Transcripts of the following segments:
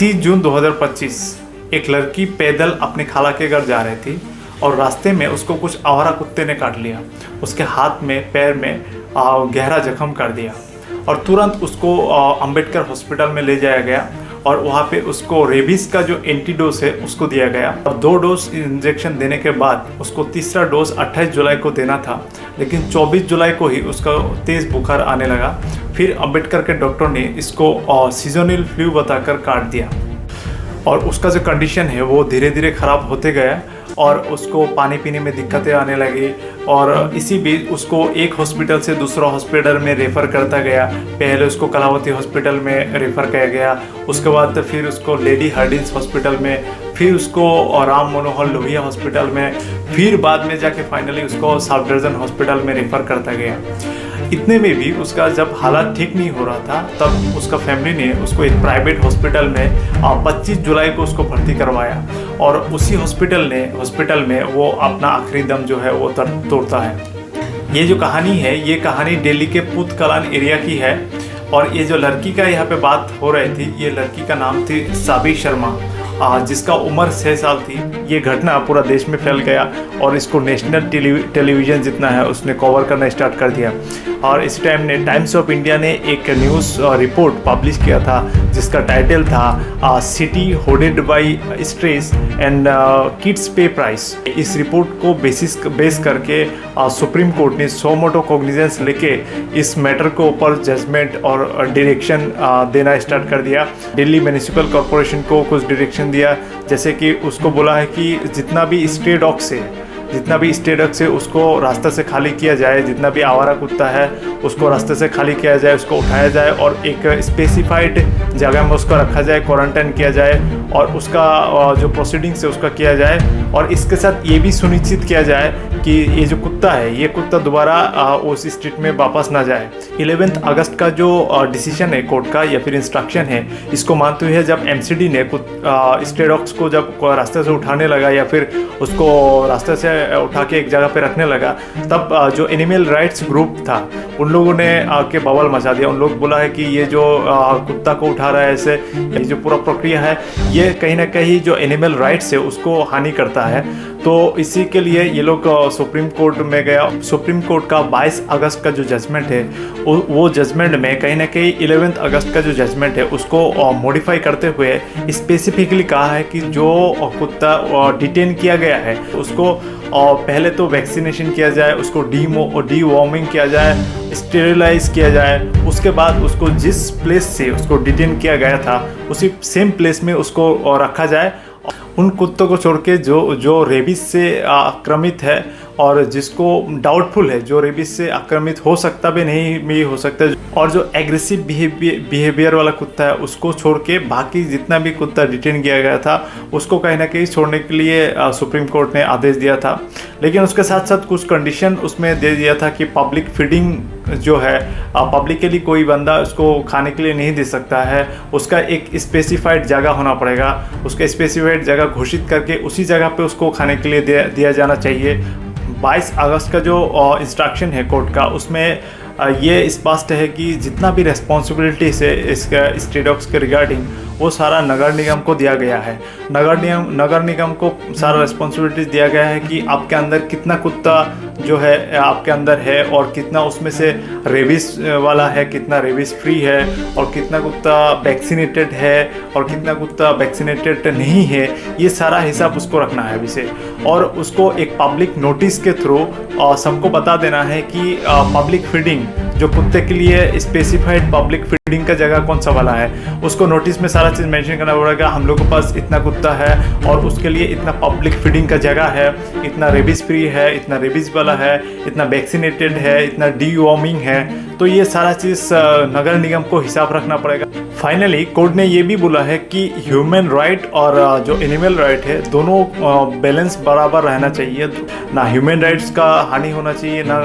30 जून 2025 एक लड़की पैदल अपने खाला के घर जा रही थी और रास्ते में उसको कुछ आवारा कुत्ते ने काट लिया। उसके हाथ में पैर में गहरा जख्म कर दिया और तुरंत उसको अंबेडकर हॉस्पिटल में ले जाया गया और वहाँ पे उसको रेबीज का जो एंटीडोज है उसको दिया गया और 2 डोज इंजेक्शन देने के बाद उसको तीसरा डोज 28 जुलाई को देना था, लेकिन 24 जुलाई को ही उसका तेज़ बुखार आने लगा। फिर अंबेडकर के डॉक्टर ने इसको सीजनल फ्लू बताकर काट दिया और उसका जो कंडीशन है वो धीरे धीरे ख़राब होते गया और उसको पानी पीने में दिक्कतें आने लगी और इसी बीच उसको एक हॉस्पिटल से दूसरा हॉस्पिटल में रेफ़र करता गया। पहले उसको कलावती हॉस्पिटल में रेफ़र किया गया, उसके बाद फिर उसको लेडी हार्डिंस हॉस्पिटल में, फिर उसको राम मनोहर लोहिया हॉस्पिटल में, फिर बाद में जाके फाइनली उसको सफदरजंग हॉस्पिटल में रेफ़र करता गया। इतने में भी उसका जब हालात ठीक नहीं हो रहा था तब उसका फैमिली ने उसको एक प्राइवेट हॉस्पिटल में 25 जुलाई को उसको भर्ती करवाया और उसी हॉस्पिटल में वो अपना आखिरी दम जो है वो तोड़ता है। ये जो कहानी है ये कहानी दिल्ली के पुतकलान एरिया की है और ये जो लड़की का यहाँ पे बात हो रही थी ये लड़की का नाम थी साबी शर्मा, जिसका उम्र 6 साल थी। ये घटना पूरा देश में फैल गया और इसको नेशनल टेलीविज़न जितना है उसने कवर करना स्टार्ट कर दिया और इस टाइम ने टाइम्स ऑफ इंडिया ने एक न्यूज़ रिपोर्ट पब्लिश किया था जिसका टाइटल था city hoarded by stress and kids पे प्राइस। इस रिपोर्ट को बेस करके सुप्रीम कोर्ट ने सो मोटो कॉग्निजेंस लेके इस मैटर के ऊपर जजमेंट और डायरेक्शन देना स्टार्ट कर दिया। दिल्ली म्यूनिसिपल कॉरपोरेशन को कुछ डायरेक्शन दिया, जैसे कि उसको बोला है कि जितना भी स्ट्रे डॉग्स है उसको रास्ते से खाली किया जाए, जितना भी आवारा कुत्ता है उसको रास्ते से खाली किया जाए, उसको उठाया जाए और एक स्पेसिफाइड जगह में उसको रखा जाए, क्वारंटाइन किया जाए और उसका जो प्रोसीडिंग्स है उसका किया जाए और इसके साथ ये भी सुनिश्चित किया जाए कि ये जो कुत्ता है ये कुत्ता दोबारा उस स्ट्रीट में वापस ना जाए। 11 अगस्त का जो डिसीजन है कोर्ट का या फिर इंस्ट्रक्शन है इसको मानते हुए जब एमसीडी ने स्ट्रे डॉग्स को जब रास्ते से उठाने लगा या फिर उसको रास्ते से उठा के एक जगह पे रखने लगा तब जो एनिमल राइट्स ग्रुप था उन लोगों ने आके बवाल मचा दिया। उन लोग बोला है कि ये जो कुत्ता को उठा रहा है ऐसे, ये जो पूरा प्रक्रिया है ये कहीं ना कहीं जो एनिमल राइट्स है उसको हानि करता है। तो इसी के लिए ये लोग सुप्रीम कोर्ट में गया। सुप्रीम कोर्ट का 22 अगस्त का जो जजमेंट है वो जजमेंट में कहीं ना कहीं 11 अगस्त का जो जजमेंट है उसको मॉडिफाई करते हुए स्पेसिफिकली कहा है कि जो कुत्ता डिटेन किया गया है उसको पहले तो वैक्सीनेशन किया जाए, उसको डीवॉर्मिंग किया जाए, स्टेरिलाइज किया जाए, उसके बाद उसको जिस प्लेस से उसको डिटेन किया गया था उसी सेम प्लेस में उसको रखा जाए। उन कुत्तों को छोड़ के जो रेबीज से आक्रामित है और जिसको डाउटफुल है जो रेबीज से आक्रामित हो सकता भी नहीं भी हो सकता है और जो एग्रेसिव बिहेवियर वाला कुत्ता है उसको छोड़ के बाकी जितना भी कुत्ता डिटेन किया गया था उसको कहीं ना कहीं छोड़ने के लिए सुप्रीम कोर्ट ने आदेश दिया था। लेकिन उसके साथ साथ कुछ कंडीशन उसमें दे दिया था कि पब्लिक फीडिंग जो है पब्लिकली कोई बंदा उसको खाने के लिए नहीं दे सकता है, उसका एक स्पेसिफाइड जगह होना पड़ेगा, उसका स्पेसिफाइड जगह घोषित करके उसी जगह पे उसको खाने के लिए दिया जाना चाहिए। 22 अगस्त का जो इंस्ट्रक्शन है कोर्ट का उसमें ये स्पष्ट है कि जितना भी रेस्पॉन्सिबिलिटीज है इसका स्ट्रे डॉग्स के रिगार्डिंग वो सारा नगर निगम को दिया गया है। नगर निगम को सारा रेस्पॉन्सिबिलिटीज दिया गया है कि आपके अंदर कितना कुत्ता जो है आपके अंदर है और कितना उसमें से रेबीज वाला है, कितना रेबीज फ्री है और कितना कुत्ता वैक्सीनेटेड है और कितना कुत्ता वैक्सीनेटेड नहीं है, ये सारा हिसाब उसको रखना है अभी से। और उसको एक पब्लिक नोटिस के थ्रू सबको बता देना है कि पब्लिक फीडिंग जो कुत्ते के लिए स्पेसिफाइड पब्लिक फीडिंग का जगह कौन सा वाला है उसको नोटिस में सारा चीज़ मेंशन करना पड़ेगा। हम लोगों के पास इतना कुत्ता है और उसके लिए इतना पब्लिक फीडिंग का जगह है, इतना रेबीज फ्री है, इतना रेबीज वाला है, इतना वैक्सीनेटेड है, इतना डीवॉर्मिंग है। तो ये सारा चीज़ नगर निगम को हिसाब रखना पड़ेगा। फाइनली कोर्ट ने ये भी बोला है कि ह्यूमन राइट और जो एनिमल राइट है दोनों बैलेंस बराबर रहना चाहिए, ना ह्यूमन राइट्स का हानि होना चाहिए ना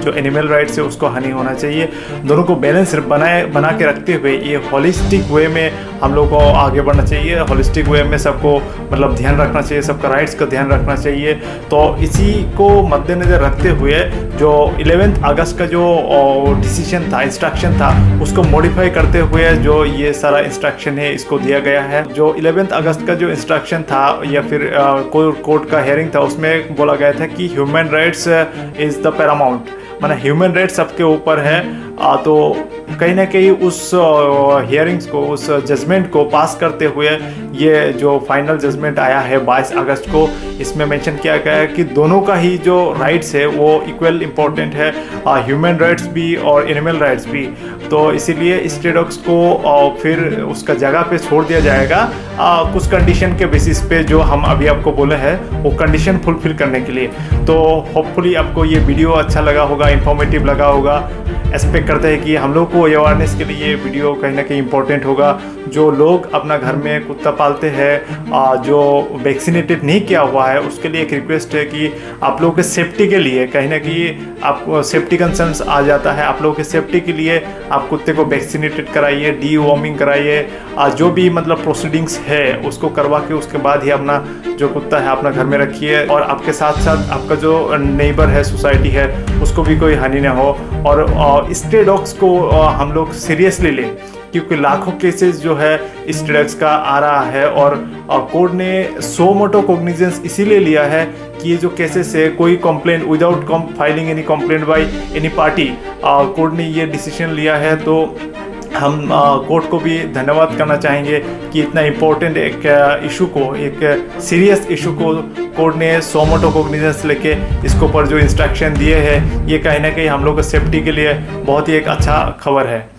जो एनिमल राइट्स है उसको हानि होना चाहिए। दोनों को बैलेंस बना के रखते हुए ये हॉलिस्टिक वे में हम लोग को आगे बढ़ना चाहिए। हॉलिस्टिक वे में सबको मतलब ध्यान रखना चाहिए, सबका राइट्स का ध्यान रखना चाहिए। तो इसी को मद्देनज़र रखते हुए जो 11 अगस्त का जो डिसीजन था, इंस्ट्रक्शन था, उसको मॉडिफाई करते हुए जो ये सारा इंस्ट्रक्शन है इसको दिया गया है। जो 11 अगस्त का जो इंस्ट्रक्शन था या फिर कोर्ट का हियरिंग था, उसमें बोला गया था कि human rights is the Paramount, माना ह्यूमन राइट्स सबके ऊपर है। तो कहीं ना कहीं उस हियरिंग्स को, उस जजमेंट को पास करते हुए ये जो फाइनल जजमेंट आया है 22 अगस्त को, इसमें मेंशन किया गया है कि दोनों का ही जो राइट्स है वो इक्वल इम्पोर्टेंट है, ह्यूमन राइट्स भी और एनिमल राइट्स भी। तो इसीलिए स्ट्रे डॉग्स को फिर उसका जगह पे छोड़ दिया जाएगा कुछ कंडीशन के बेसिस पे, जो हम अभी आपको बोले हैं वो कंडीशन फुलफिल करने के लिए। तो होपफुली आपको ये वीडियो अच्छा लगा होगा, इंफॉर्मेटिव लगा होगा। एक्सपेक्ट करते हैं कि हम लोग को अवेयरनेस के लिए ये वीडियो कहीं ना कहीं इम्पोर्टेंट होगा। जो लोग अपना घर में कुत्ता पालते हैं जो वैक्सीनेटेड नहीं किया हुआ है, उसके लिए एक रिक्वेस्ट है कि आप लोगों के सेफ्टी के लिए, कहीं ना कहीं आप सेफ्टी कंसर्न्स आ जाता है, आप लोगों के सेफ्टी के लिए आप कुत्ते को वैक्सीनेटेड कराइए, डीवॉर्मिंग कराइए, जो भी मतलब प्रोसीडिंग्स है उसको करवा के उसके बाद ही अपना जो कुत्ता है अपना घर में रखिए। और आपके साथ साथ आपका जो नेबर है, सोसाइटी है, उसको भी कोई हानि ना हो। और स्ट्रे डॉग्स को हम लोग सीरियसली लें, क्योंकि लाखों केसेस जो है स्ट्रे डॉग्स का आ रहा है। और कोर्ट ने सो मोटो कॉग्निजेंस इसीलिए लिया है कि ये जो केसेस है, कोई complaint without filing any complaint by any party, court ने ये डिसीजन लिया है। तो हम कोर्ट को भी धन्यवाद करना चाहेंगे कि इतना इम्पोर्टेंट एक इशू को, एक सीरियस इशू को कोर्ट ने सो मोटो कॉग्निजेंस लेके इसके ऊपर जो इंस्ट्रक्शन दिए हैं, ये कहीं ना कहीं हम लोग को सेफ्टी के लिए बहुत ही एक अच्छा खबर है।